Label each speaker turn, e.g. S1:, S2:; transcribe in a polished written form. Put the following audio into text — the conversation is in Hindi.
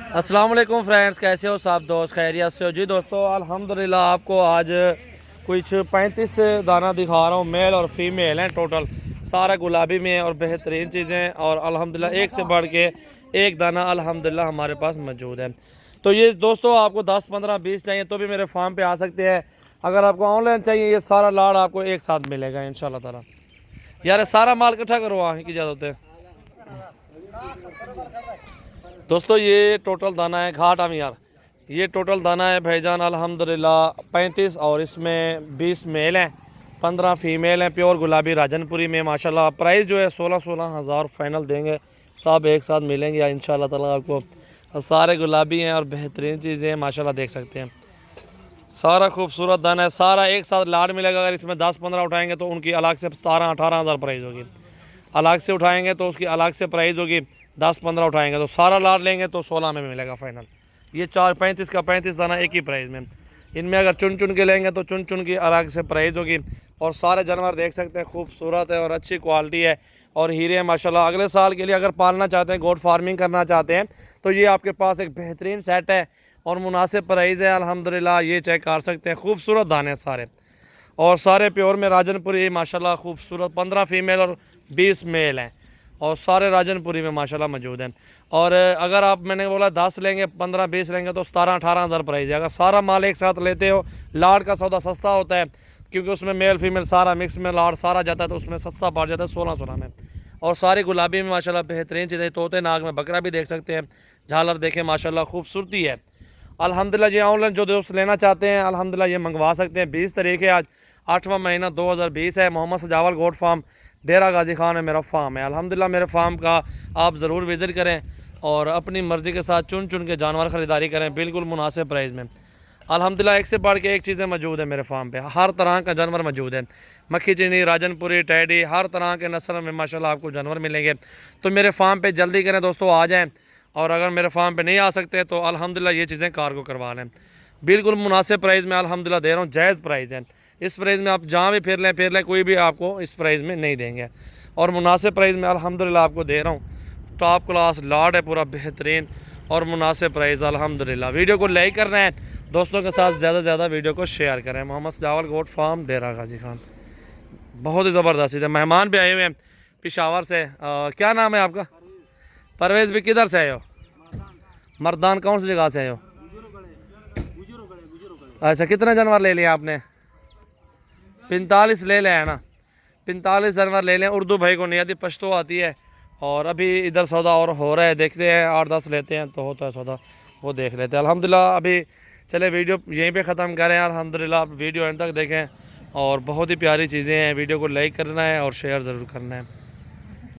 S1: अस्सलाम वालेकुम फ्रेंड्स, कैसे हो सब दोस्त? खैरियत से हो जी दोस्तों? अल्हम्दुलिल्लाह आपको आज कुछ 35 दाना दिखा रहा हूँ। मेल और फीमेल हैं टोटल, सारा गुलाबी में है और बेहतरीन चीज़ें। और अल्हम्दुलिल्लाह एक से बढ़ के एक दाना अल्हम्दुलिल्लाह हमारे पास मौजूद है। तो ये दोस्तों आपको 10, 15, 20 चाहिए तो भी मेरे फार्म पे आ सकते हैं। अगर आपको ऑनलाइन चाहिए ये सारा लाड़ आपको एक साथ मिलेगा इंशाल्लाह ताला। यार सारा माल इकट्ठा करो वहाँ की इजाज़त है दोस्तों। ये टोटल दाना है घाट आम यार, ये टोटल दाना है भाईजान अल्हम्दुलिल्लाह 35 और इसमें 20 मेल हैं, 15 फीमेल हैं। प्योर गुलाबी राजनपुरी में माशाल्लाह। प्राइस जो है 16 हज़ार फाइनल देंगे, सब एक साथ मिलेंगे इंशाल्लाह ताला आपको। सारे गुलाबी हैं और बेहतरीन चीज़ें हैं माशाल्लाह, देख सकते हैं। सारा खूबसूरत दाना है, सारा एक साथ लाड़ मिलेगा। अगर इसमें 10-15 उठाएंगे तो उनकी अलग से 17-18 हज़ार प्राइस होगी। अलग से उठाएंगे तो उसकी अलग से प्राइस होगी। 10-15 उठाएंगे तो सारा लाड़ लेंगे तो 16 में मिलेगा फाइनल। ये 35 का 35 दाना एक ही प्राइस में। इनमें अगर चुन चुन के लेंगे तो चुन चुन की अलग से प्राइस होगी। और सारे जानवर देख सकते हैं, खूबसूरत है और अच्छी क्वालिटी है और हीरे हैं माशाल्लाह। अगले साल के लिए अगर पालना चाहते हैं, गोट फार्मिंग करना चाहते हैं तो ये आपके पास एक बेहतरीन सेट है और मुनासिब प्राइस है अल्हम्दुलिल्लाह। ये चेक कर सकते हैं, खूबसूरत दाने सारे और सारे प्योर में राजनपुरी माशाल्लाह खूबसूरत। 15 फीमेल और 20 मेल हैं और सारे राजनपुरी में माशाल्लाह मौजूद हैं। और अगर आप, मैंने बोला 10 लेंगे, 15-20 लेंगे तो 17-18 हज़ार प्राइस है। अगर सारा माल एक साथ लेते हो, लाड़ का सौदा सस्ता होता है क्योंकि उसमें मेल फीमेल सारा मिक्स में लाड़ सारा जाता है तो उसमें सस्ता पड़ जाता है 16 में। और सारी गुलाबी में माशाल्लाह बेहतरीन चीज़ें। तोते नाग में बकरा भी देख सकते हैं, झालर देखें माशाल्लाह खूबसूरती है अल्हम्दुलिल्लाह। ये ऑनलाइन जो दोस्त लेना चाहते हैं अल्हम्दुलिल्लाह ये मंगवा सकते हैं। 20 तारीख है आज, 8वां महीना 2020 है। मोहम्मद सजावल गोट फार्म, डेरा गाजी खान है मेरा फार्म है अल्हम्दुलिल्लाह। मेरे फार्म का आप ज़रूर विज़िट करें और अपनी मर्ज़ी के साथ चुन चुन के जानवर ख़रीदारी करें बिल्कुल मुनासिब प्राइस में अल्हम्दुलिल्लाह। एक से बढ़ के एक चीज़ें मौजूद है मेरे फार्म पे, हर तरह का जानवर मौजूद है। मक्खी चीनी, राजनपुरी, टैडी, हर तरह के नस्ल में माशाल्लाह आपको जानवर मिलेंगे। तो मेरे फार्म पे जल्दी करें दोस्तों, आ जाएँ। और अगर मेरे फार्म पे नहीं आ सकते तो अल्हम्दुलिल्लाह ये चीज़ें कार्गो करवा लें। बिल्कुल मुनासिब प्राइस में अल्हम्दुलिल्लाह दे रहा हूँ, जायज़ प्राइस है। इस प्राइस में आप जहाँ भी फिर लें कोई भी आपको इस प्राइस में नहीं देंगे और मुनासिब प्राइस में अल्हम्दुलिल्लाह आपको दे रहा हूँ। टॉप क्लास लाड है पूरा बेहतरीन और मुनासिब प्राइस अल्हम्दुलिल्लाह। वीडियो को लाइक करना है, दोस्तों के साथ ज़्यादा से ज़्यादा वीडियो को शेयर करें। मोहम्मद सजावल गोट फार्म, डेरा गाजी खान। बहुत ही ज़बरदस्त है। मेहमान भी आए हुए हैं पिशावर से। क्या नाम है आपका? परवेज़ भी। किधर से आए हो? मर्दान। कौन सी जगह से आए हो? अच्छा, कितने जानवर ले लिए आपने? 45 ले लें है ना? 45 जानवर ले लें। उर्दू भाई को नहीं आती, पश्तो आती है। और अभी इधर सौदा और हो रहा है, देखते हैं 8-10 लेते हैं तो होता है सौदा, वो देख लेते हैं अल्हम्दुलिल्लाह। अभी चले वीडियो यहीं पे ख़त्म करें अल्हम्दुलिल्लाह। आप वीडियो एंड तक देखें और बहुत ही प्यारी चीज़ें हैं। वीडियो को लाइक करना है और शेयर ज़रूर करना है।